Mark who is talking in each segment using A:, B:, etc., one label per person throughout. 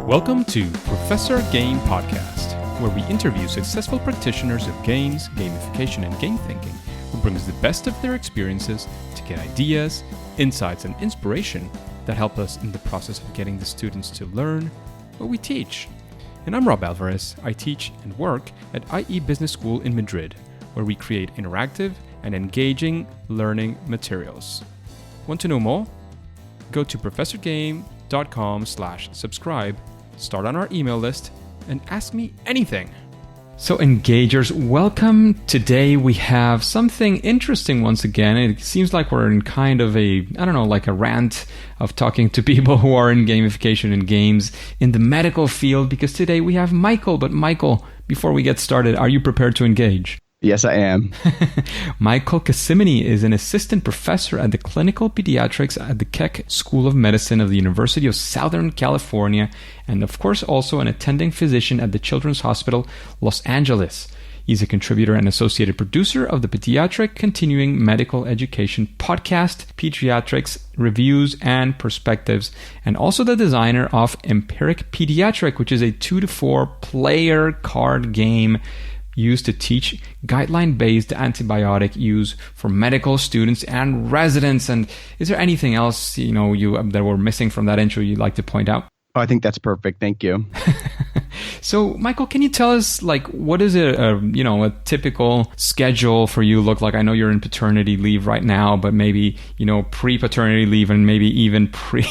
A: Welcome to Professor Game Podcast, where we interview successful practitioners of games, gamification, and game thinking who brings the best of their experiences to get ideas, insights, and inspiration that help us in the process of getting the students to learn what we teach. And I'm Rob Alvarez. I teach and work at IE Business School in Madrid, where we create interactive and engaging learning materials. Want to know more? Go to professorgame.com/subscribe, start on our email list, and ask me anything. So engagers, welcome. Today we have something interesting once again. It seems like we're in kind of like a rant of talking to people who are in gamification and games in the medical field, because today we have Michael. But Michael, before we get started, are you prepared to engage?
B: Yes, I am.
A: Michael Cosimini is an assistant professor at the Clinical Pediatrics at the Keck School of Medicine of the University of Southern California, and of course also an attending physician at the Children's Hospital, Los Angeles. He's a contributor and associated producer of the Pediatric Continuing Medical Education podcast, Pediatrics Reviews and Perspectives, and also the designer of Empiric Pediatric, which is a 2 to 4 player card game used to teach guideline-based antibiotic use for medical students and residents. And is there anything else that we're missing from that intro you'd like to point out?
B: Oh, I think that's perfect. Thank you.
A: So, Michael, can you tell us, what is a typical schedule for you look like? I know you're in paternity leave right now, but maybe, pre-paternity leave and maybe even pre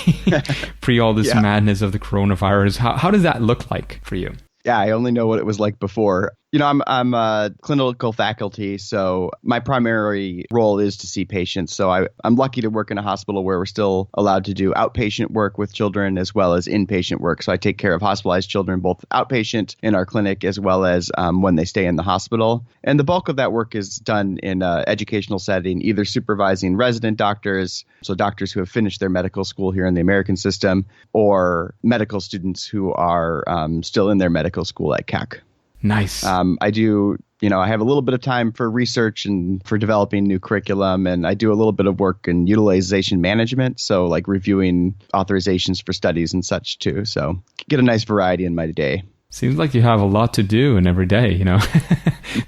A: all this madness of the coronavirus. How does that look like for you?
B: Yeah, I only know what it was like before. I'm a clinical faculty, so my primary role is to see patients. So I'm lucky to work in a hospital where we're still allowed to do outpatient work with children as well as inpatient work. So I take care of hospitalized children, both outpatient in our clinic as well as when they stay in the hospital. And the bulk of that work is done in an educational setting, either supervising resident doctors, so doctors who have finished their medical school here in the American system, or medical students who are still in their medical school at Keck.
A: Nice.
B: I do, I have a little bit of time for research and for developing new curriculum, and I do a little bit of work in utilization management, so like reviewing authorizations for studies and such too. So get a nice variety in my day.
A: Seems like you have a lot to do in every day,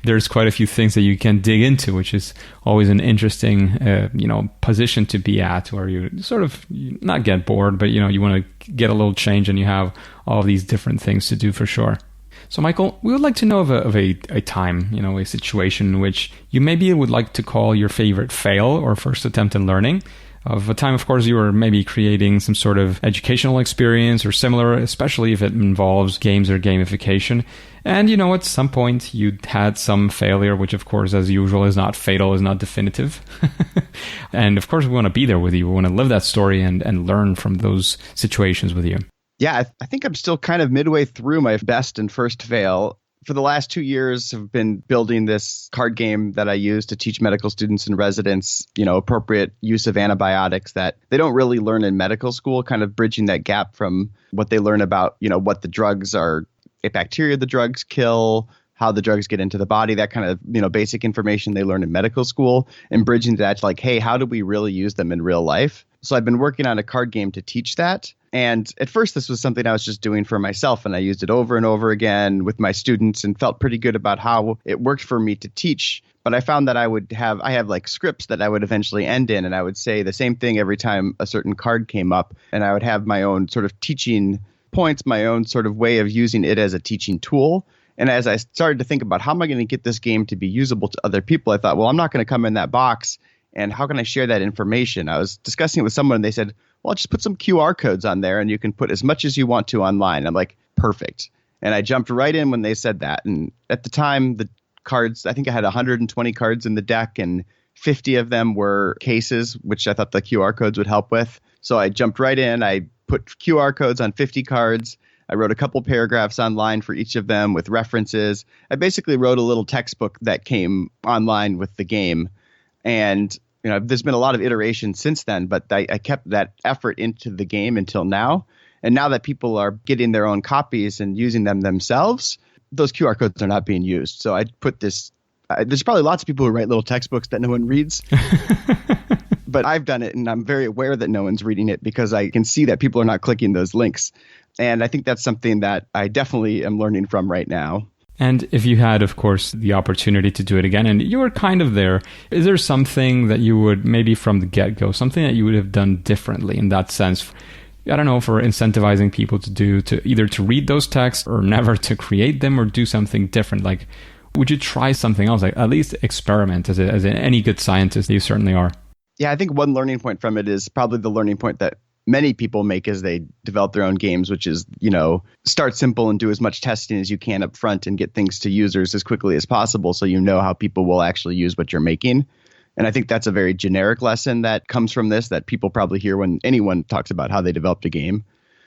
A: There's quite a few things that you can dig into, which is always an interesting, position to be at, where you sort of not get bored, but, you want to get a little change and you have all of these different things to do for sure. So, Michael, we would like to know of a time, a situation in which you maybe would like to call your favorite fail or first attempt in learning. Of a time, of course, you were maybe creating some sort of educational experience or similar, especially if it involves games or gamification. And, at some point you had some failure, which, of course, as usual, is not fatal, is not definitive. And, of course, we want to be there with you. We want to live that story and learn from those situations with you.
B: Yeah, I think I'm still kind of midway through my best and first fail. For the last 2 years, I've been building this card game that I use to teach medical students and residents, appropriate use of antibiotics that they don't really learn in medical school, kind of bridging that gap from what they learn about, what the drugs are, a bacteria the drugs kill, how the drugs get into the body, that kind of, basic information they learn in medical school, and bridging that to hey, how do we really use them in real life? So I've been working on a card game to teach that. And at first, this was something I was just doing for myself, and I used it over and over again with my students and felt pretty good about how it worked for me to teach. But I found that I have scripts that I would eventually end in, and I would say the same thing every time a certain card came up, and I would have my own sort of teaching points, my own sort of way of using it as a teaching tool. And as I started to think about how am I going to get this game to be usable to other people, I thought, well, I'm not going to come in that box. And how can I share that information? I was discussing it with someone and they said, well, just put some QR codes on there and you can put as much as you want to online. I'm like, perfect. And I jumped right in when they said that. And at the time, the cards, I think I had 120 cards in the deck and 50 of them were cases, which I thought the QR codes would help with. So I jumped right in. I put QR codes on 50 cards. I wrote a couple paragraphs online for each of them with references. I basically wrote a little textbook that came online with the game. And there's been a lot of iteration since then, but I kept that effort into the game until now. And now that people are getting their own copies and using them themselves, those QR codes are not being used. So I put this there's probably lots of people who write little textbooks that no one reads. but I've done it and I'm very aware that no one's reading it because I can see that people are not clicking those links. And I think that's something that I definitely am learning from right now.
A: And if you had, of course, the opportunity to do it again, and you were kind of there, is there something that you would, maybe from the get-go, something that you would have done differently in that sense? I don't know, for incentivizing people to do, to either to read those texts or never to create them or do something different. Like, would you try something else? Like, at least experiment as any good scientist you certainly are.
B: Yeah, I think one learning point from it is probably the learning point that many people make as they develop their own games, which is, start simple and do as much testing as you can up front and get things to users as quickly as possible so you know how people will actually use what you're making. And I think that's a very generic lesson that comes from this that people probably hear when anyone talks about how they developed a game.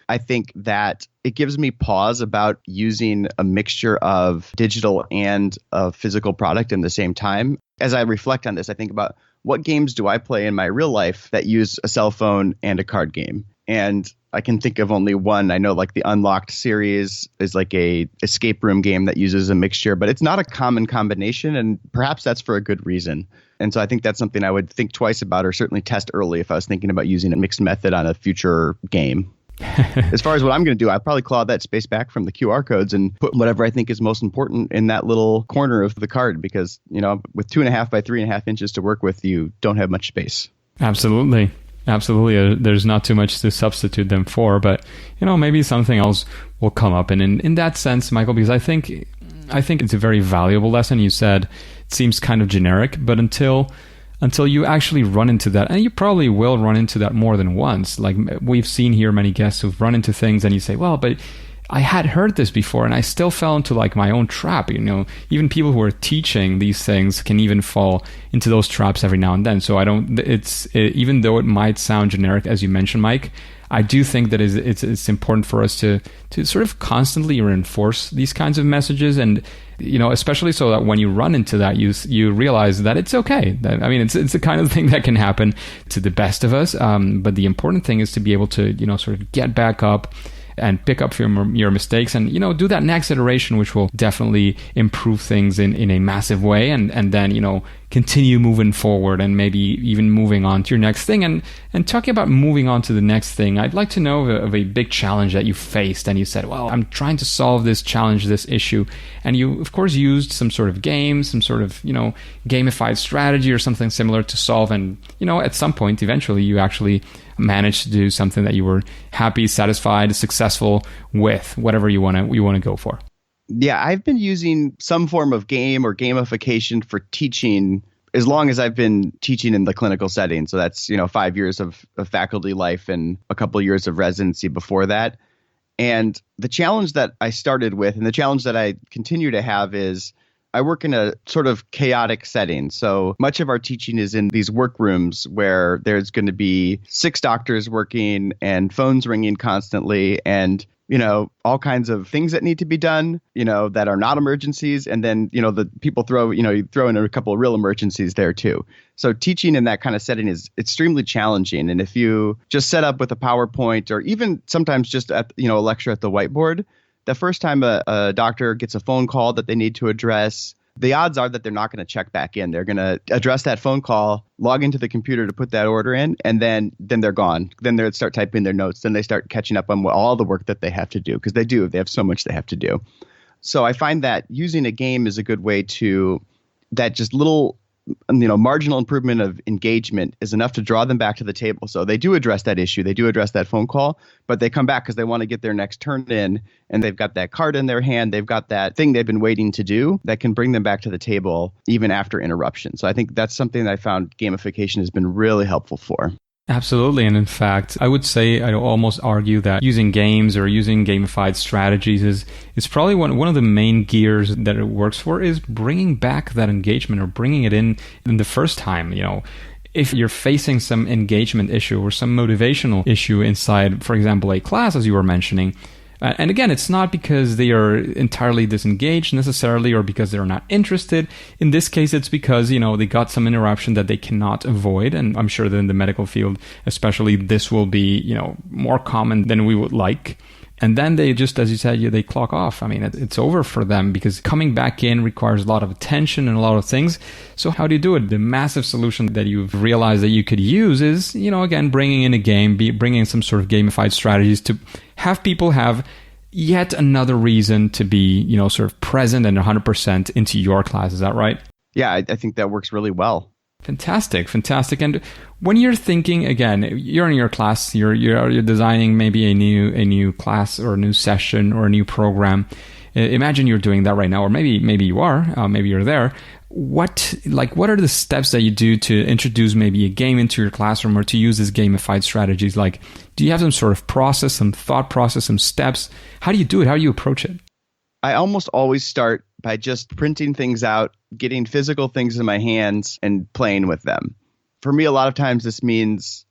B: I think that it gives me pause about using a mixture of digital and a physical product in the same time. As I reflect on this, I think about what games do I play in my real life that use a cell phone and a card game? And I can think of only one. I know like the Unlocked series is like a escape room game that uses a mixture, but it's not a common combination. And perhaps that's for a good reason. And so I think that's something I would think twice about or certainly test early if I was thinking about using a mixed method on a future game. As far as what I'm going to do, I'll probably claw that space back from the QR codes and put whatever I think is most important in that little corner of the card because, with 2.5 by 3.5 inches to work with, you don't have much space.
A: Absolutely. There's not too much to substitute them for, but, maybe something else will come up. And in that sense, Michael, because I think it's a very valuable lesson. You said it seems kind of generic, but until you actually run into that, and you probably will run into that more than once. Like we've seen here many guests who've run into things and you say, well, but I had heard this before and I still fell into like my own trap. Even people who are teaching these things can even fall into those traps every now and then. So even though it might sound generic, as you mentioned, Mike, I do think that it's important for us to sort of constantly reinforce these kinds of messages, and especially so that when you run into that, you realize that it's okay. It's the kind of thing that can happen to the best of us. But the important thing is to be able to sort of get back up and pick up from your mistakes and, do that next iteration, which will definitely improve things in a massive way. And then, continue moving forward and maybe even moving on to your next thing. And talking about moving on to the next thing, I'd like to know of a big challenge that you faced and you said, well, I'm trying to solve this challenge, this issue. And you, of course, used some sort of game, some sort of, gamified strategy or something similar to solve. And, at some point, eventually, you actually managed to do something that you were happy, satisfied, successful with, whatever you want to go for.
B: Yeah, I've been using some form of game or gamification for teaching as long as I've been teaching in the clinical setting. So that's, 5 years of faculty life and a couple of years of residency before that. And the challenge that I started with and the challenge that I continue to have is I work in a sort of chaotic setting. So much of our teaching is in these workrooms where there's going to be 6 doctors working and phones ringing constantly and all kinds of things that need to be done, that are not emergencies. And then, the people you throw in a couple of real emergencies there too. So teaching in that kind of setting is extremely challenging. And if you just set up with a PowerPoint or even sometimes just at, a lecture at the whiteboard, the first time a doctor gets a phone call that they need to address, the odds are that they're not going to check back in. They're going to address that phone call, log into the computer to put that order in, and then they're gone. Then they start typing their notes. Then they start catching up on all the work that they have to do because they have so much they have to do. So I find that using a game is a good way to that just little marginal improvement of engagement is enough to draw them back to the table. So they do address that issue. They do address that phone call, but they come back because they want to get their next turn in and they've got that card in their hand. They've got that thing they've been waiting to do that can bring them back to the table even after interruption. So I think that's something that I found gamification has been really helpful for.
A: Absolutely. And in fact, I would say, I'd almost argue that using games or using gamified strategies is probably one of the main gears that it works for is bringing back that engagement or bringing it in the first time. If you're facing some engagement issue or some motivational issue inside, for example, a class, as you were mentioning, and again, it's not because they are entirely disengaged necessarily or because they're not interested. In this case, it's because, they got some interruption that they cannot avoid. And I'm sure that in the medical field, especially, this will be, more common than we would like. And then they just, as you said, they clock off. I mean, it's over for them because coming back in requires a lot of attention and a lot of things. So how do you do it? The massive solution that you've realized that you could use is, again, bringing in a game, bringing in some sort of gamified strategies to have people have yet another reason to be, sort of present and 100% into your class. Is that right?
B: Yeah, I think that works really well.
A: Fantastic. And when you're thinking, again, you're in your class, you're designing maybe a new class or a new session or a new program. Imagine you're doing that right now, or maybe you are, maybe you're there. What are the steps that you do to introduce maybe a game into your classroom or to use these gamified strategies? Like, do you have some sort of process, some thought process, some steps? How do you do it? How do you approach it?
B: I almost always start by just printing things out, getting physical things in my hands and playing with them. For me, a lot of times this means,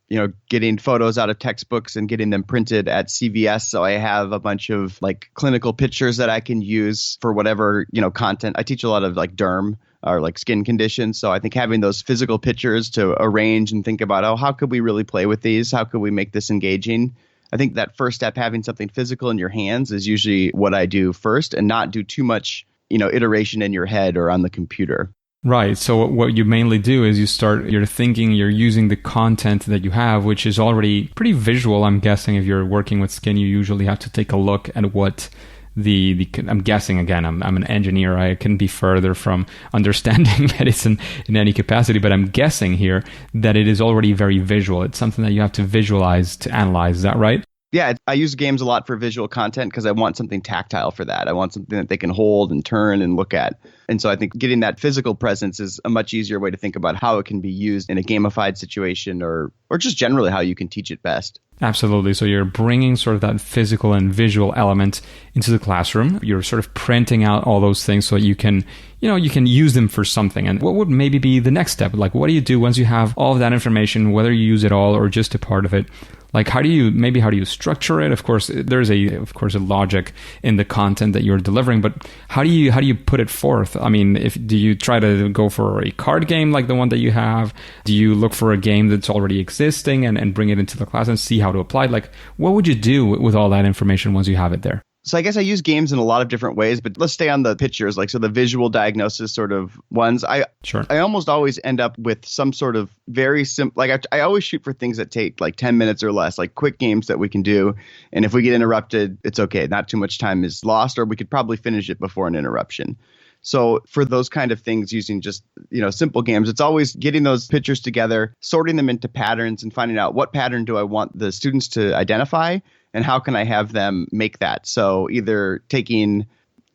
B: getting photos out of textbooks and getting them printed at CVS. So I have a bunch of clinical pictures that I can use for whatever, content. I teach a lot of derm or skin conditions. So I think having those physical pictures to arrange and think about, how could we really play with these? How could we make this engaging? I think that first step, having something physical in your hands, is usually what I do first, and not do too much, iteration in your head or on the computer.
A: Right. So what you mainly do is you're thinking, you're using the content that you have, which is already pretty visual. I'm guessing if you're working with skin, you usually have to take a look at what I'm guessing, again, I'm an engineer. I couldn't be further from understanding medicine in any capacity, but I'm guessing here that it is already very visual. It's something that you have to visualize to analyze. Is that right?
B: Yeah, I use games a lot for visual content because I want something tactile for that. I want something that they can hold and turn and look at. And so I think getting that physical presence is a much easier way to think about how it can be used in a gamified situation or just generally how you can teach it best.
A: Absolutely. So you're bringing sort of that physical and visual element into the classroom. You're sort of printing out all those things so you can use them for something. And what would maybe be the next step? Like, what do you do once you have all of that information, whether you use it all or just a part of it? Like, how do you structure it? Of course, there's a logic in the content that you're delivering, but how do you put it forth? I mean, do you try to go for a card game like the one that you have? Do you look for a game that's already existing and bring it into the class and see how to apply it? Like, what would you do with all that information once you have it there?
B: So I guess I use games in a lot of different ways, but let's stay on the pictures, so the visual diagnosis sort of ones. I almost always end up with some sort of very simple, I always shoot for things that take 10 minutes or less, quick games that we can do. And if we get interrupted, it's okay. Not too much time is lost, or we could probably finish it before an interruption. So for those kind of things, using just, simple games, it's always getting those pictures together, sorting them into patterns and finding out what pattern do I want the students to identify and how can I have them make that. So either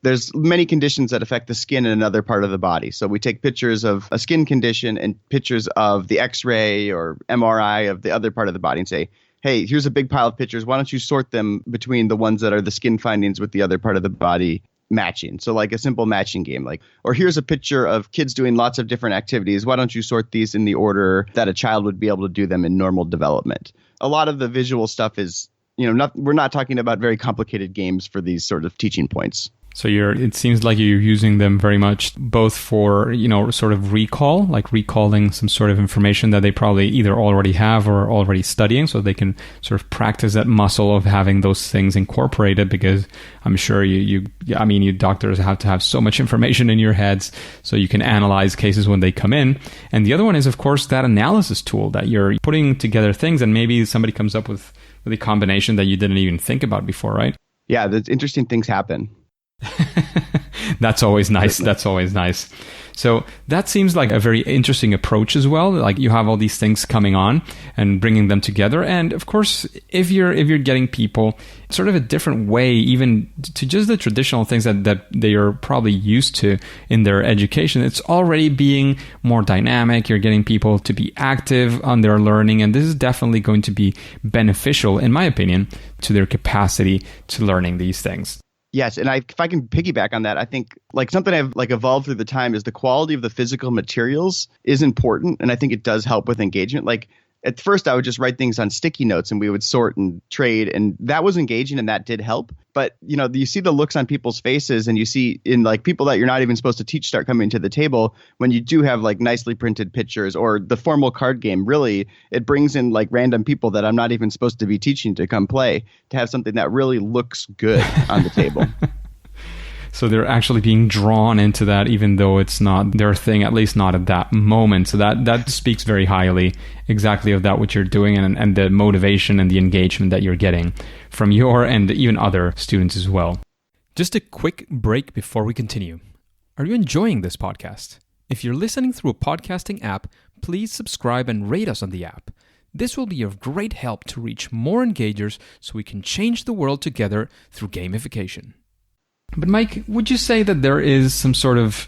B: there's many conditions that affect the skin in another part of the body. So we take pictures of a skin condition and pictures of the X-ray or MRI of the other part of the body and say, hey, here's a big pile of pictures. Why don't you sort them between the ones that are the skin findings with the other part of the body matching? So a simple matching game, or here's a picture of kids doing lots of different activities. Why don't you sort these in the order that a child would be able to do them in normal development? A lot of the visual stuff is, we're not talking about very complicated games for these sort of teaching points.
A: So it seems like you're using them very much both for, sort of recall, like recalling some sort of information that they probably either already have or already studying, so they can sort of practice that muscle of having those things incorporated, because I'm sure you doctors have to have so much information in your heads so you can analyze cases when they come in. And the other one is, of course, that analysis tool that you're putting together things, and maybe somebody comes up with a combination that you didn't even think about before, right?
B: Yeah, the interesting things happen.
A: That's always nice. That's always nice. So that seems like a very interesting approach as well. Like, you have all these things coming on and bringing them together. And of course, if you're getting people sort of a different way, even to just the traditional things that they are probably used to in their education, it's already being more dynamic. You're getting people to be active on their learning. And this is definitely going to be beneficial, in my opinion, to their capacity to learning these things.
B: Yes, and if I can piggyback on that, I think something I've evolved through the time is the quality of the physical materials is important, and I think it does help with engagement. at first I would just write things on sticky notes and we would sort and trade, and that was engaging and that did help. But, you see the looks on people's faces, and you see in like people that you're not even supposed to teach start coming to the table when you do have like nicely printed pictures, or the formal card game. Really, it brings in like random people that I'm not even supposed to be teaching to come play, to have something that really looks good on the table.
A: So they're actually being drawn into that, even though it's not their thing, at least not at that moment. So that speaks very highly exactly of that, what you're doing, and the motivation and the engagement that you're getting from your and even other students as well. Just a quick break before we continue. Are you enjoying this podcast? If you're listening through a podcasting app, please subscribe and rate us on the app. This will be of great help to reach more engagers so we can change the world together through gamification. But Mike, would you say that there is some sort of,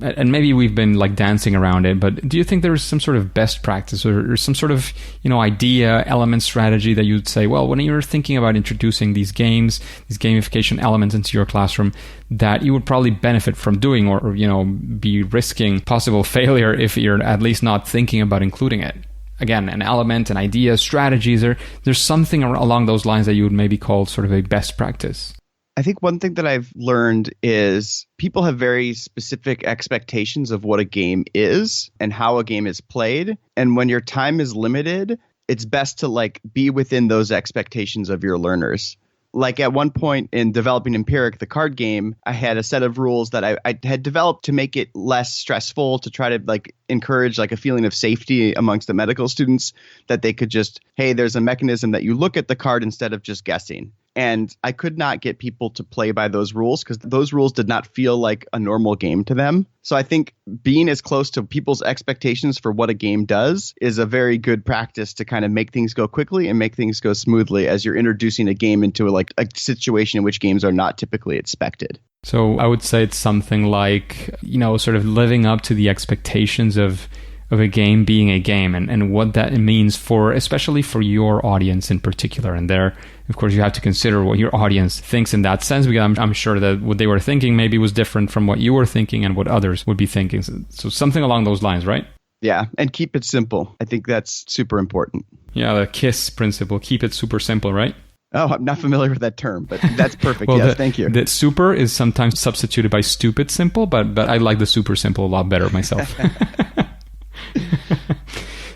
A: and maybe we've been like dancing around it, but do you think there's some sort of best practice or some sort of, idea, element, strategy that you'd say, well, when you're thinking about introducing these games, these gamification elements into your classroom, that you would probably benefit from doing, or be risking possible failure if you're at least not thinking about including it? Again, an element, an idea, strategies, or there's something along those lines that you would maybe call sort of a best practice?
B: I think one thing that I've learned is people have very specific expectations of what a game is and how a game is played. And when your time is limited, it's best to like be within those expectations of your learners. Like at one point in developing Empiric, the card game, I had a set of rules that I had developed to make it less stressful, to try to like encourage like a feeling of safety amongst the medical students, that they could just, hey, there's a mechanism that you look at the card instead of just guessing. And I could not get people to play by those rules because those rules did not feel like a normal game to them. So I think being as close to people's expectations for what a game does is a very good practice to kind of make things go quickly and make things go smoothly as you're introducing a game into a situation in which games are not typically expected.
A: So I would say it's something like, sort of living up to the expectations of a game being a game, and what that means especially for your audience in particular. And there, of course, you have to consider what your audience thinks in that sense, because I'm sure that what they were thinking maybe was different from what you were thinking and what others would be thinking. So something along those lines, right?
B: Yeah, and keep it simple. I think that's super important.
A: Yeah, the KISS principle, keep it super simple, right?
B: Oh, I'm not familiar with that term, but that's perfect.
A: Well,
B: yes, thank you.
A: The super is sometimes substituted by stupid simple, but I like the super simple a lot better myself.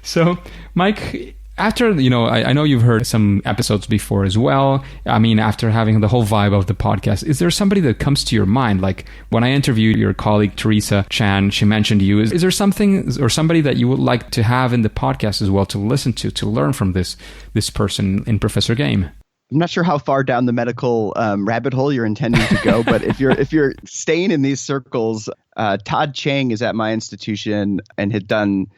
A: So, Mike, after, I know you've heard some episodes before as well. I mean, after having the whole vibe of the podcast, is there somebody that comes to your mind? Like when I interviewed your colleague, Teresa Chan, she mentioned you. Is there something or somebody that you would like to have in the podcast as well to listen to learn from this person in Professor Game?
B: I'm not sure how far down the medical rabbit hole you're intending to go, but if you're staying in these circles, Todd Chang is at my institution and had done,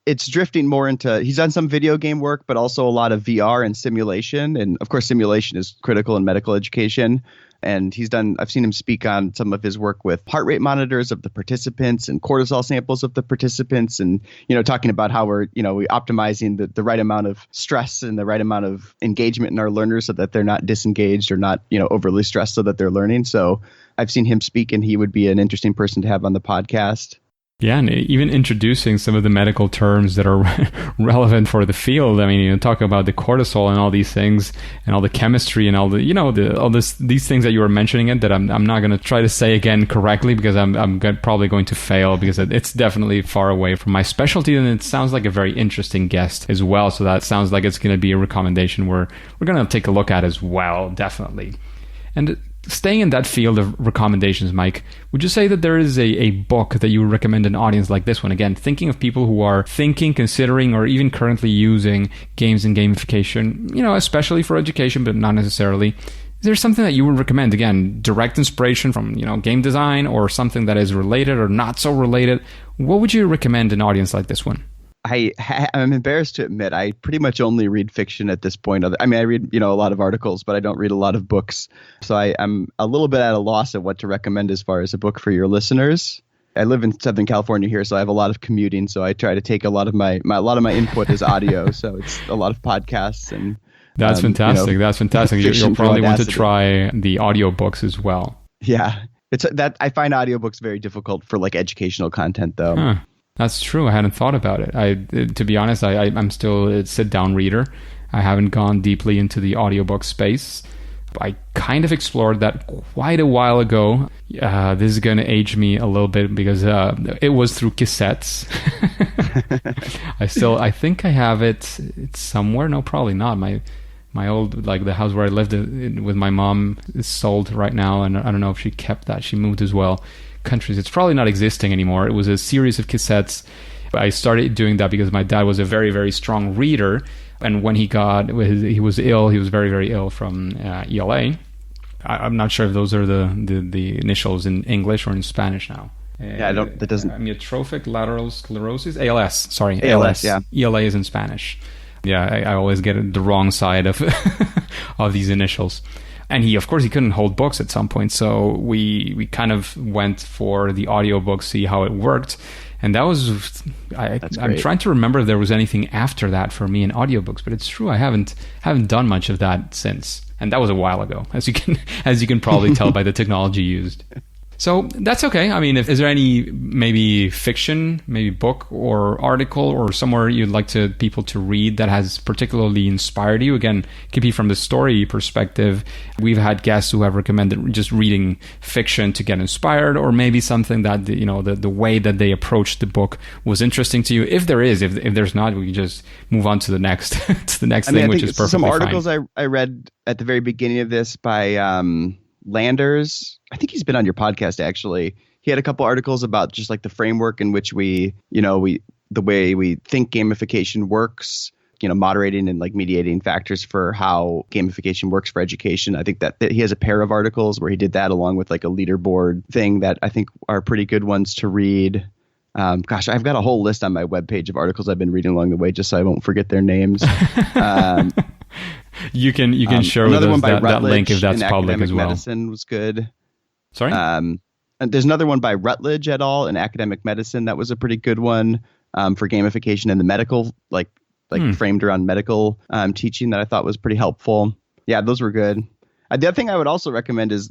B: it's drifting more into, he's done some video game work, but also a lot of VR and simulation. And of course, simulation is critical in medical education. And I've seen him speak on some of his work with heart rate monitors of the participants and cortisol samples of the participants, and, talking about how we're optimizing the right amount of stress and the right amount of engagement in our learners so that they're not disengaged or not, overly stressed so that they're learning. So I've seen him speak, and he would be an interesting person to have on the podcast.
A: Yeah, and even introducing some of the medical terms that are relevant for the field. I mean, talk about the cortisol and all these things, and all the chemistry and all the these things that you were mentioning that I'm not going to try to say again correctly, because I'm probably going to fail, because it's definitely far away from my specialty, and it sounds like a very interesting guest as well. So that sounds like it's going to be a recommendation we're going to take a look at as well, definitely. And staying in that field of recommendations, Mike, would you say that there is a book that you would recommend an audience like this one? Again, thinking of people who are thinking, considering, or even currently using games and gamification, especially for education, but not necessarily. Is there something that you would recommend? Again, direct inspiration from, game design, or something that is related or not so related. What would you recommend an audience like this one?
B: I'm embarrassed to admit I pretty much only read fiction at this point. I read a lot of articles, but I don't read a lot of books. So I'm a little bit at a loss at what to recommend as far as a book for your listeners. I live in Southern California here, so I have a lot of commuting. So I try to take a lot of my input is audio. So it's a lot of podcasts and.
A: That's fantastic. That's fantastic. You'll probably want to try the audiobooks as well.
B: Yeah, it's that I find audiobooks very difficult for like educational content though.
A: Huh. That's true. I hadn't thought about it. To be honest, I'm still a sit-down reader. I haven't gone deeply into the audiobook space. I kind of explored that quite a while ago. This is going to age me a little bit because it was through cassettes. I think I have it. It's somewhere. No, probably not. My old, like the house where I lived with my mom is sold right now, and I don't know if she kept that. She moved as well. Countries. It's probably not existing anymore. It was a series of cassettes. I started doing that because my dad was a very, very strong reader. And when he was ill, he was very, very ill from ELA. I'm not sure if those are the initials in English or in Spanish now.
B: Yeah, that doesn't.
A: Amyotrophic lateral sclerosis, ALS. Sorry,
B: ALS. Yeah.
A: ELA is in Spanish. Yeah, I always get the wrong side of of these initials. And he couldn't hold books at some point, so we kind of went for the audiobook, see how it worked. And that was, I'm trying to remember if there was anything after that for me in audiobooks, but it's true, I haven't done much of that since. And that was a while ago, as you can probably tell by the technology used. So that's okay. I mean, is there any maybe fiction, maybe book or article or somewhere you'd like people to read that has particularly inspired you? Again, it could be from the story perspective. We've had guests who have recommended just reading fiction to get inspired, or maybe something that the way that they approached the book was interesting to you. If there is, if there's not, we can just move on to the next thing, which is perfectly fine.
B: Some articles I read at the very beginning of this by Landers. I think he's been on your podcast, actually. He had a couple articles about just like the framework in which the way we think gamification works, moderating and like mediating factors for how gamification works for education. I think that he has a pair of articles where he did that along with like a leaderboard thing that I think are pretty good ones to read. I've got a whole list on my webpage of articles I've been reading along the way just so I won't forget their names.
A: You can share with us that link if that's public as well.
B: Medicine was good.
A: Sorry?
B: And there's another one by Rutledge et al. In academic medicine that was a pretty good one for gamification in the medical, like framed around medical teaching that I thought was pretty helpful. Yeah, those were good. The other thing I would also recommend is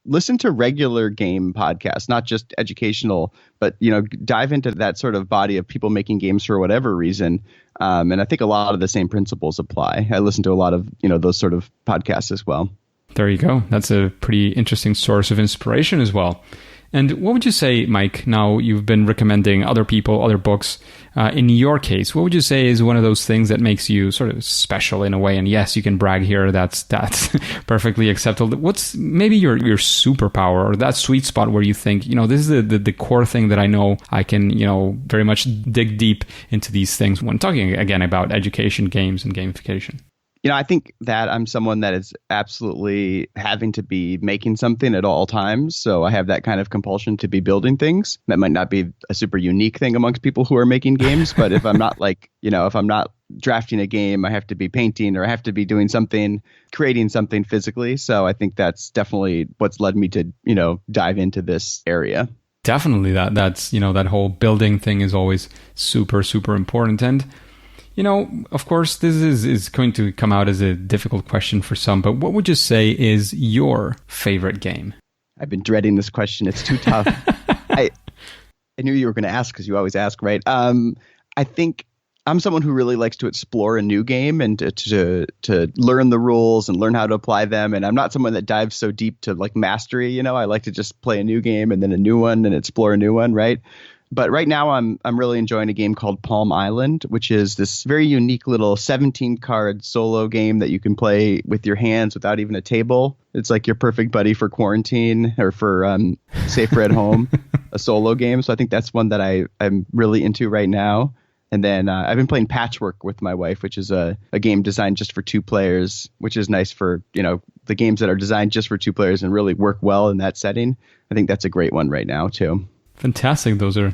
B: listen to regular game podcasts, not just educational, but dive into that sort of body of people making games for whatever reason. And I think a lot of the same principles apply. I listen to a lot of those sort of podcasts as well.
A: There you go. That's a pretty interesting source of inspiration as well. And what would you say, Mike, now you've been recommending other people, other books. In your case, what would you say is one of those things that makes you sort of special in a way? And yes, you can brag here. That's perfectly acceptable. What's maybe your superpower or that sweet spot where you think, this is the core thing that I know I can, very much dig deep into these things when talking, again, about education, games, and gamification?
B: I think that I'm someone that is absolutely having to be making something at all times. So I have that kind of compulsion to be building things. That might not be a super unique thing amongst people who are making games. But if I'm not if I'm not drafting a game, I have to be painting or I have to be doing something, creating something physically. So I think that's definitely what's led me to, dive into this area.
A: Definitely that's, that whole building thing is always super, super important. And of course, this is going to come out as a difficult question for some, but what would you say is your favorite game?
B: I've been dreading this question. It's too tough. I knew you were going to ask because you always ask, right? I think I'm someone who really likes to explore a new game and to learn the rules and learn how to apply them. And I'm not someone that dives so deep to like mastery. I like to just play a new game and then a new one and explore a new one, right? But right now I'm really enjoying a game called Palm Island, which is this very unique little 17-card solo game that you can play with your hands without even a table. It's like your perfect buddy for quarantine or for safer at home, a solo game. So I think that's one that I'm really into right now. And then I've been playing Patchwork with my wife, which is a game designed just for 2 players, which is nice for, the games that are designed just for 2 players and really work well in that setting. I think that's a great one right now, too.
A: Fantastic. Those are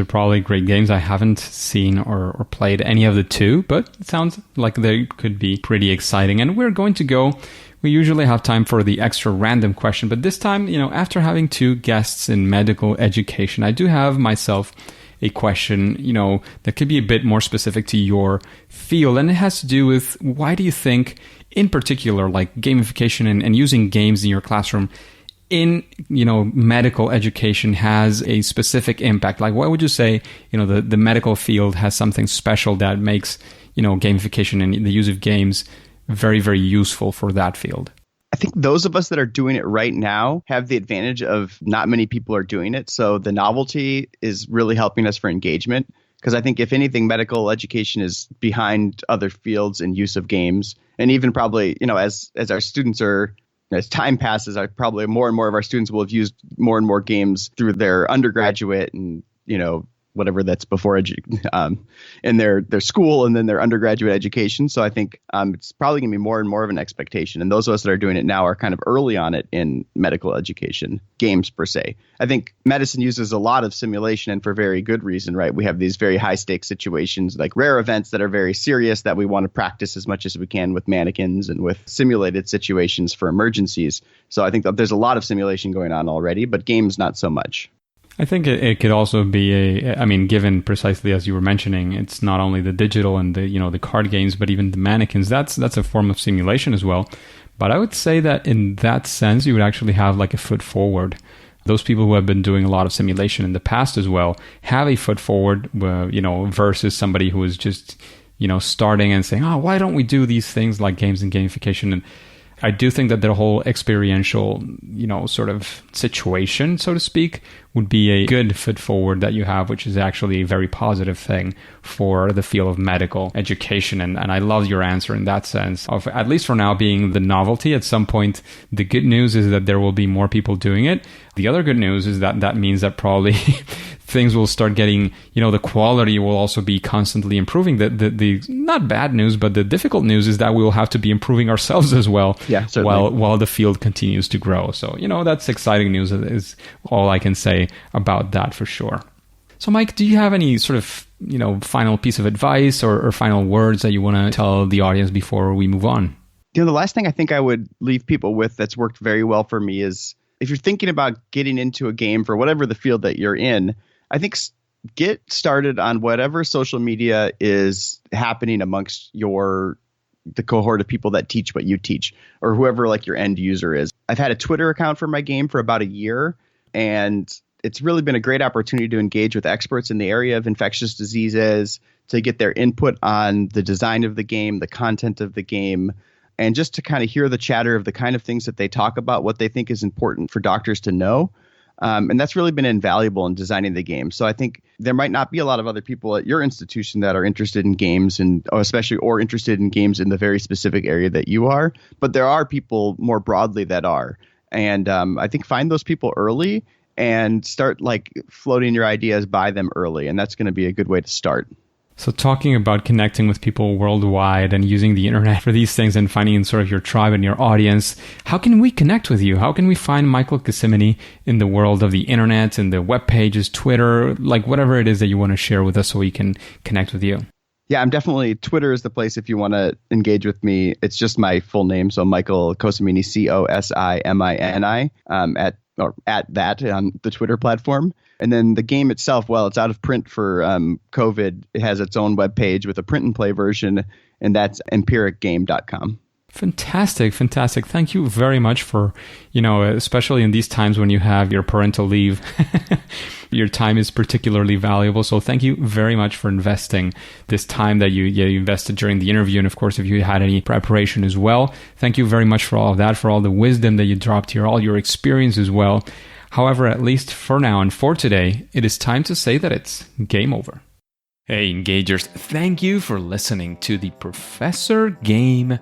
A: probably great games. I haven't seen or played any of the 2, but it sounds like they could be pretty exciting. And we're going to go. We usually have time for the extra random question, but this time, after having 2 guests in medical education, I do have myself a question, that could be a bit more specific to your field. And it has to do with why do you think, in particular, like gamification and using games in your classroom in, medical education has a specific impact? Like, what would you say, the medical field has something special that makes, gamification and the use of games very, very useful for that field?
B: I think those of us that are doing it right now have the advantage of not many people are doing it. So the novelty is really helping us for engagement. Because I think if anything, medical education is behind other fields in use of games. And even probably, as our students as time passes, probably more and more of our students will have used more and more games through their undergraduate and, whatever that's before in their school and then their undergraduate education. So I think it's probably going to be more and more of an expectation. And those of us that are doing it now are kind of early on it in medical education, games per se. I think medicine uses a lot of simulation, and for very good reason, right? We have these very high stakes situations, like rare events that are very serious that we want to practice as much as we can with mannequins and with simulated situations for emergencies. So I think that there's a lot of simulation going on already, but games not so much.
A: I think it could also be given precisely as you were mentioning, it's not only the digital and the card games, but even the mannequins. That's a form of simulation as well. But I would say that in that sense, you would actually have like a foot forward. Those people who have been doing a lot of simulation in the past as well have a foot forward, versus somebody who is just, starting and saying, oh, why don't we do these things like games and gamification? And I do think that the whole experiential, sort of situation, so to speak, would be a good foot forward that you have, which is actually a very positive thing for the field of medical education. And I love your answer in that sense of, at least for now, being the novelty. At some point, the good news is that there will be more people doing it. The other good news is that means that probably things will start getting, the quality will also be constantly improving. The not bad news, but the difficult news is that we will have to be improving ourselves as well.
B: Yeah,
A: while the field continues to grow. So, that's exciting news is all I can say about that for sure. So, Mike, do you have any sort of, final piece of advice or final words that you want to tell the audience before we move on?
B: The last thing I think I would leave people with that's worked very well for me is if you're thinking about getting into a game for whatever the field that you're in, I think get started on whatever social media is happening amongst the cohort of people that teach what you teach, or whoever like your end user is. I've had a Twitter account for my game for about a year, and it's really been a great opportunity to engage with experts in the area of infectious diseases, to get their input on the design of the game, the content of the game, and just to kind of hear the chatter of the kind of things that they talk about, what they think is important for doctors to know. And that's really been invaluable in designing the game. So I think there might not be a lot of other people at your institution that are interested in games or interested in games in the very specific area that you are. But there are people more broadly that are. And I think find those people early and start like floating your ideas by them early. And that's going to be a good way to start.
A: So talking about connecting with people worldwide and using the internet for these things and finding sort of your tribe and your audience, how can we connect with you? How can we find Michael Cosimini in the world of the internet and the web pages, Twitter, like whatever it is that you want to share with us so we can connect with you?
B: Yeah, Twitter is the place if you want to engage with me. It's just my full name. So Michael Cosimini, Cosimini, at that on the Twitter platform. And then the game itself, well, it's out of print for COVID. It has its own webpage with a print and play version, and that's empiricgame.com.
A: Fantastic. Thank you very much for, especially in these times when you have your parental leave, your time is particularly valuable. So thank you very much for investing this time that you invested during the interview. And of course, if you had any preparation as well, thank you very much for all of that, for all the wisdom that you dropped here, all your experience as well. However, at least for now and for today, it is time to say that it's game over. Hey, Engagers, thank you for listening to the Professor Game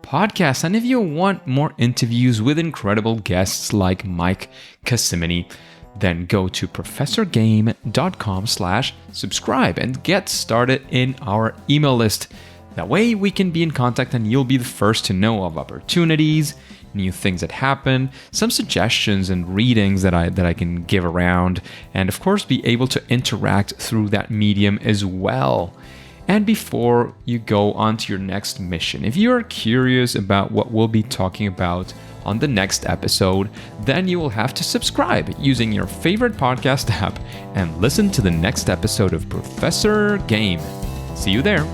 A: podcast. And if you want more interviews with incredible guests like Mike Cosimini, then go to professorgame.com/subscribe and get started in our email list. That way we can be in contact and you'll be the first to know of opportunities, new things that happen, some suggestions and readings that I can give around, and of course be able to interact through that medium as well. And before you go on to your next mission, if you are curious about what we'll be talking about on the next episode, then you will have to subscribe using your favorite podcast app and listen to the next episode of Professor Game. See you there.